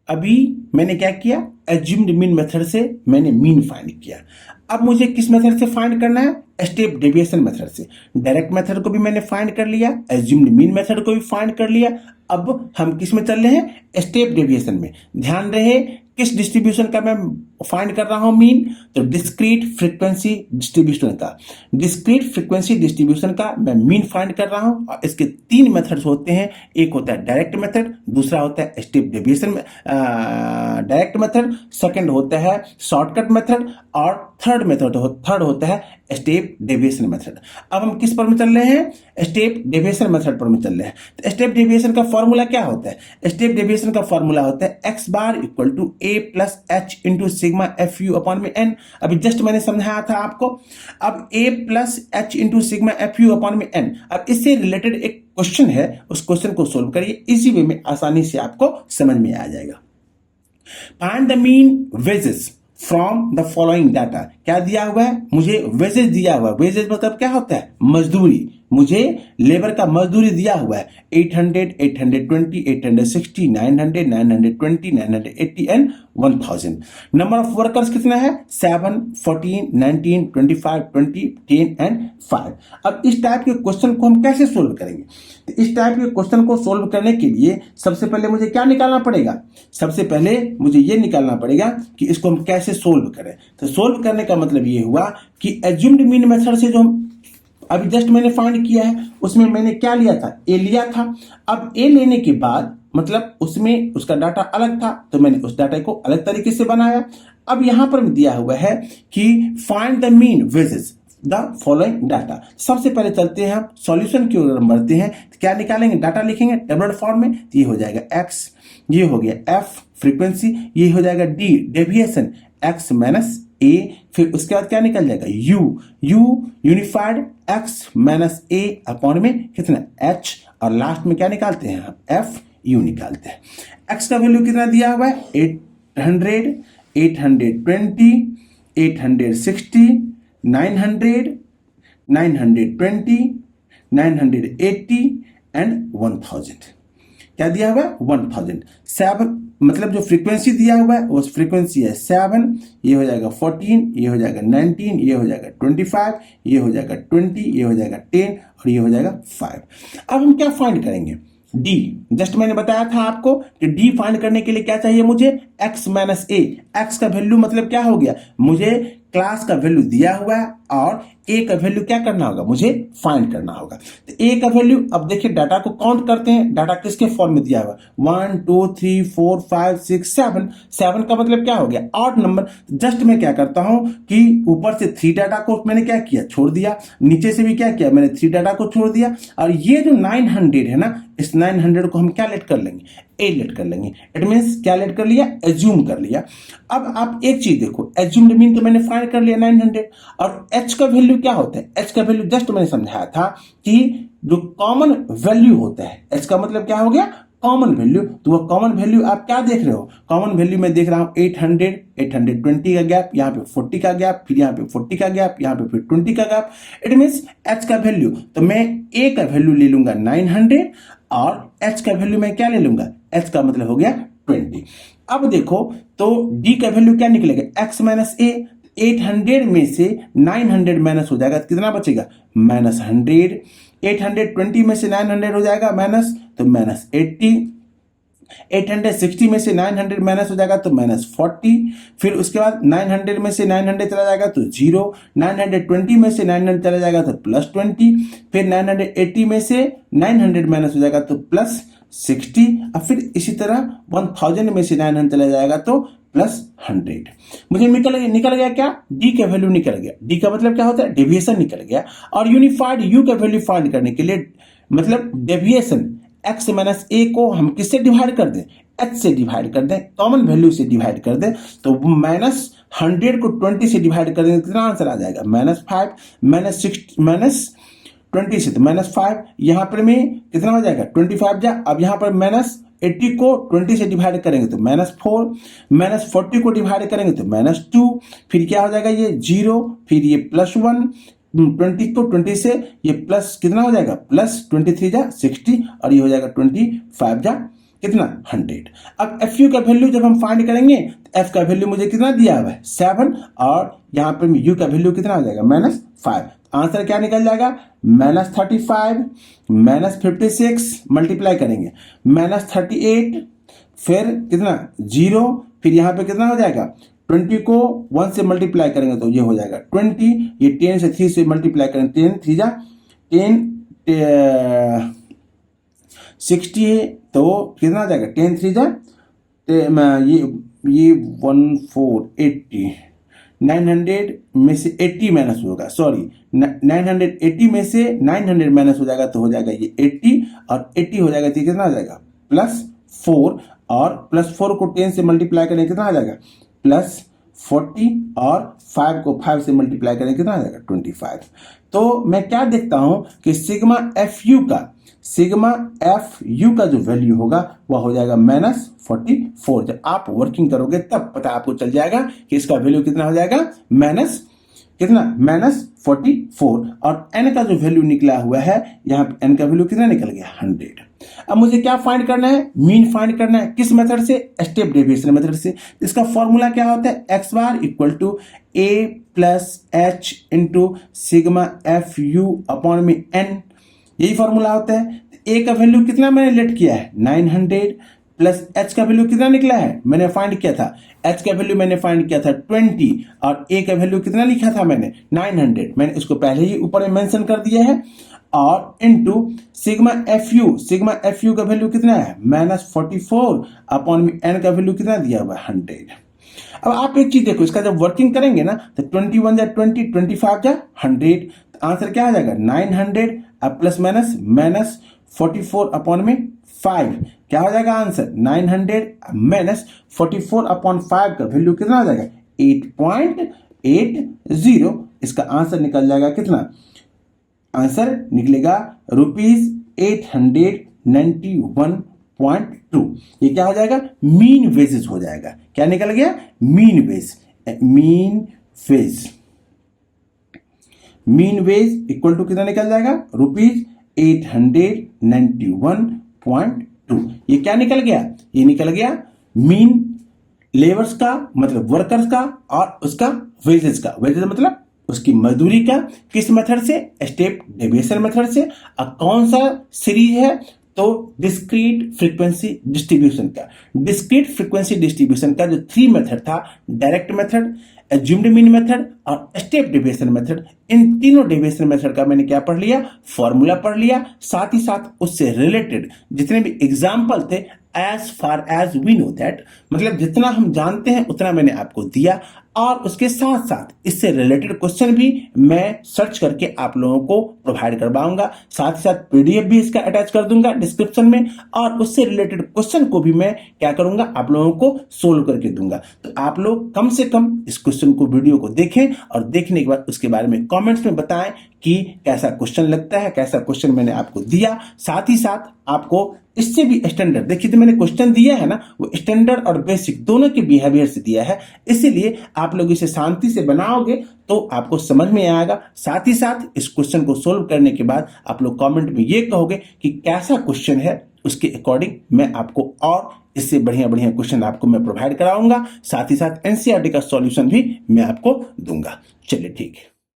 अभी मैंने क्या किया, एज्यूम्ड मीन मेथड से मैंने मीन फाइंड किया। अब मुझे किस मेथड से फाइंड करना है, स्टेप डेविएशन मेथड से। डायरेक्ट मेथड को भी मैंने फाइंड कर लिया, एज्यूम्ड मीन मेथड को भी फाइंड कर लिया। अब हम किस में चल रहे हैं, स्टेप डेविएशन में। ध्यान रहे किस डिस्ट्रीब्यूशन का मैं फाइंड कर रहा हूं मीन, तो डिस्क्रीट फ्रीक्वेंसी डिस्ट्रीब्यूशन का। डिस्क्रीट फ्रीक्वेंसी डिस्ट्रीब्यूशन का मैं मीन फाइंड कर रहा हूं। और इसके तीन मेथड्स होते हैं, एक होता है डायरेक्ट मेथड, दूसरा होता है step deviation direct method, second होता है शॉर्टकट मेथड, और थर्ड होता है स्टेप डेविएशन मेथड। अब हम किस पर में चल रहे हैं, स्टेप डेविएशन मेथड पर में चल रहे हैं। तो स्टेप डेविएशन का फॉर्मूला क्या होता है, स्टेप डेविएशन का फॉर्मूला होता है x bar equal to a plus h into sigma f u upon में n। अभी जस्ट मैंने समझाया था आपको। अब a plus h into sigma f u upon में n। अब इससे रिलेटेड एक क्वेश्चन है, उस क्वेश्चन को सोल्व करिए, इसी वे में आसानी से आपको समझ में आ जाएगा। Find the mean wages from the following data. क्या दिया हुआ है, मुझे वेजेस दिया हुआ है। वेजेस मतलब क्या होता है, मजदूरी। मुझे लेबर का मजदूरी दिया हुआ है 800, 820, 860, 900, 920, 980 एंड 1000। नंबर ऑफ वर्कर्स कितना है, 7, 14, 19, 25, 20, 10 एंड 5। अब इस टाइप के क्वेश्चन को हम कैसे सोल्व करेंगे, तो इस टाइप के क्वेश्चन को सोल्व करने के लिए सबसे पहले मुझे क्या निकालना पड़ेगा, सबसे पहले मुझे ये निकालना पड़ेगा कि इसको हम कैसे सोल्व करें। तो सोल्व करने का मतलब ये हुआ कि एज्यूम्ड मीन मेथड से जो हम अभी जस्ट मैंने फाइंड किया है, उसमें मैंने क्या लिया था, ए लिया था। अब ए लेने के बाद मतलब उसमें उसका डाटा अलग था, तो मैंने उस डाटा को अलग तरीके से बनाया। अब यहां पर दिया हुआ है कि find the mean wages the following data. सबसे पहले चलते हैं हम सॉल्यूशन की ओर बढ़ते हैं। तो क्या निकालेंगे, डाटा लिखेंगे टेबुलर फॉर्म में। तो ये हो जाएगा एक्स, ये हो गया एफ फ्रीक्वेंसी, ये हो जाएगा डी डेविएशन, एक्स माइनस ए, फिर उसके बाद क्या निकल जाएगा you, unified x minus A upon में कितना एच, और लास्ट में क्या निकालते हैं हम एफ यू निकालते हैं। एक्स का वैल्यू कितना दिया हुआ है 800, 820, 860, 900, 920, 980 एंड 1000। क्या दिया हुआ है 1000। 7 मतलब जो फ्रीक्वेंसी दिया हुआ है उस फ्रीक्वेंसी है 7, ये हो जाएगा 14, ये हो जाएगा 19, ये हो जाएगा 25, ये हो जाएगा 20, ये हो जाएगा 10 और ये हो जाएगा 5। अब हम क्या फाइंड करेंगे, डी। जस्ट मैंने बताया था आपको कि डी फाइंड करने के लिए क्या चाहिए मुझे, एक्स माइनस ए। एक्स का वैल्यू मतलब क्या हो गया, मुझे क्लास का वैल्यू दिया हुआ है और ए का वैल्यू क्या करना होगा, मुझे फाइंड करना होगा। तो ए का वैल्यू, अब देखिए डाटा को काउंट करते हैं, डाटा किसके फॉर्म में दिया हुआ है 1 2 3 4 5 6 7। 7 का मतलब क्या हो गया, ऑड नंबर। जस्ट मैं क्या करता हूं कि ऊपर से 3 डाटा को मैंने क्या किया, छोड़ दिया, नीचे से भी क्या किया, मैंने 3 डाटा को छोड़ दिया। और ये जो 900 है ना, इस 900 को हम क्या लेट कर लेंगे, ए लेट कर लेंगे। इट मीन्स क्या लेट कर लिया, एज्यूम कर लिया। अब आप एक चीज देखो, एज्यूम्ड मीन तो मैंने फाइंड कर लिया 900, और एच का वैल्यू क्या होता है, एच का वैल्यू जस्ट मैंने समझाया था कि जो कॉमन वैल्यू होता है, एच का मतलब क्या हो गया, कॉमन वैल्यू। तो वो कॉमन वैल्यू आप क्या देख रहे हो, कॉमन वैल्यू में देख रहा हूं 800, 820 का गैप, यहाँ पे 40 का गैप, फिर यहाँ पे 40 का गैप, यहाँ पे फिर 20 का गैप। इट मीन्स एच का वैल्यू, तो मैं ए का वैल्यू ले लूंगा 900 और एच का वैल्यू मैं क्या ले लूंगा, एच का मतलब हो गया 20। अब देखो तो डी का वैल्यू क्या निकलेगा, एक्स माइनस ए। 800 में से 900 माइनस हो जाएगा, कितना बचेगा, माइनस 100। 820 में से 900 हो जाएगा माइनस, तो माइनस 80। 860 में से 900 माइनस हो जाएगा तो माइनस 40। फिर उसके बाद 900 में से 900 चला जाएगा तो 0। 920 में से 900 चला जाएगा तो प्लस 20। फिर 980 में से 900 माइनस हो जाएगा तो प्लस 60। और फिर इसी तरह 1000 में से 900 चला जाएगा तो प्लस 100। मुझे निकल गया क्या, डी का वैल्यू निकल गया। डी का मतलब क्या होता है, डेविएशन निकल गया। और यूनिफाइड यू का वैल्यू फाइंड करने के लिए मतलब डेविएशन एक्स माइनस ए को हम किससे डिवाइड कर दें, एच से डिवाइड कर दें, कॉमन वैल्यू से डिवाइड कर दें। तो माइनस 100 को 20 से डिवाइड कर देंगे, कितना आंसर आ जाएगा, माइनस 5। माइनस 6 माइनस 20 से तो माइनस 5, यहाँ पर में कितना हो जाएगा 25 जा। अब यहाँ पर माइनस 80 को 20 से डिवाइड करेंगे तो माइनस 4। माइनस 40 को डिवाइड करेंगे तो माइनस 2। फिर क्या हो जाएगा ये 0, फिर ये प्लस 1। 20 को 20 से ये प्लस कितना हो जाएगा, प्लस 23 जा 60, और ये हो जाएगा 25 जा कितना 100। अब एफ यू का वैल्यू जब हम फाइंड करेंगे तो एफ का वैल्यू मुझे कितना दिया हुआ है 7 और यहाँ पे यू का वैल्यू कितना हो जाएगा -5। आंसर क्या निकल जाएगा -35 -56 मल्टीप्लाई करेंगे -38 फिर कितना 0 फिर यहाँ पे कितना हो जाएगा 20 को 1 से मल्टीप्लाई करेंगे तो ये हो जाएगा 20। ये 10 से 3 से मल्टीप्लाई करेंगे 10 3 जा 10 60 है तो कितना आ जाएगा 10 3 जा ये 1480 900 में से 80 माइनस होगा, सॉरी 980 में से 900 माइनस हो जाएगा तो हो जाएगा ये 80 और 80 हो जाएगा तो कितना आ जाएगा +4 और +4 को 10 से मल्टीप्लाई करेंगे कितना आ जाएगा +40 और 5 को 5 से मल्टीप्लाई करेंगे कितना आ जाएगा 25। तो मैं क्या देखता हूं कि सिग्मा एफ यू का जो वैल्यू होगा वह हो जाएगा -44। जब आप वर्किंग करोगे तब पता आपको चल जाएगा कि इसका वैल्यू कितना हो जाएगा -44 और n का जो वैल्यू निकला हुआ है यहाँ पे n का वैल्यू कितना निकल गया 100। अब मुझे क्या फाइंड करना है मीन फाइंड करना है किस मेथड से स्टेप डेविएशन मेथड से। इसका फॉर्मूला क्या होता है x bar equal to a plus h into sigma f u upon में n, यही फॉर्मूला होता है। a का वैल्यू कितना मैंने लेट किया है 900 प्लस h का वैल्यू कितना निकला है मैंने फाइंड किया था h का वैल्यू मैंने फाइंड किया था 20 और a का वैल्यू कितना लिखा था मैंने 900, मैंने इसको पहले ही ऊपर में मेंशन कर दिया है और इनटू सिग्मा एफ यू का वैल्यू कितना है -44 अपॉन में n का वैल्यू कितना दिया हुआ है 100। अब आप एक चीज देखो इसका जब वर्किंग करेंगे ना तो 21 जा 20 25 जा 100 तो आंसर क्या आ जाएगा 900 अब प्लस माइनस -44 अपॉन में 5 क्या हो जाएगा आंसर 900 -44 अपॉन 5 का वैल्यू कितना आ जाएगा 8.80। इसका आंसर निकल जाएगा कितना आंसर निकलेगा ₹891.2। ये क्या हो जाएगा मीन वेजेस हो जाएगा। क्या निकल गया मीन वेज इक्वल टू कितना निकल जाएगा ₹891.2। ये क्या निकल गया ये निकल गया मीन लेबर्स का मतलब वर्कर्स का और उसका वेजेस का, वेजेस मतलब उसकी मजदूरी का किस मेथड से स्टेप डेविएशन मेथड से। अब कौन सा सीरीज है तो डिस्क्रीट फ्रीक्वेंसी डिस्ट्रीब्यूशन का जो 3 मेथड था direct method assumed mean method और स्टेप डेविएशन मेथड, इन तीनों डेविएशन मेथड का मैंने क्या पढ़ लिया फॉर्मूला पढ़ लिया, साथ ही साथ उससे रिलेटेड जितने भी एग्जाम्पल थे as far as we know that मतलब जितना हम जानते हैं उतना मैंने आपको दिया और उसके साथ साथ इससे रिलेटेड क्वेश्चन भी मैं सर्च करके आप लोगों को प्रोवाइड करवाऊंगा, साथ ही साथ पीडीएफ भी इसका अटैच कर दूंगा डिस्क्रिप्शन में और उससे रिलेटेड क्वेश्चन को भी मैं क्या करूंगा आप लोगों को सोल्व करके दूंगा। तो आप लोग कम से कम इस क्वेश्चन को वीडियो को देखें और देखने के बाद उसके बारे में कमेंट्स में बताएं कि कैसा क्वेश्चन लगता है, कैसा क्वेश्चन मैंने आपको दिया। साथ ही साथ आपको इससे भी स्टैंडर्ड देखिए जो मैंने क्वेश्चन दिया है ना वो स्टैंडर्ड और बेसिक दोनों के बिहेवियर से दिया है, इसीलिए आप लोग इसे शांति से बनाओगे तो आपको समझ में आएगा। साथ ही साथ इस क्वेश्चन को सोल्व करने के बाद आप लोग कमेंट में ये कहोगे कि कैसा क्वेश्चन है, उसके अकॉर्डिंग मैं आपको और इससे बढ़िया बढ़िया क्वेश्चन आपको मैं प्रोवाइड कराऊंगा, साथ ही साथ एनसीईआरटी का सॉल्यूशन भी मैं आपको दूंगा। चलिए ठीक है।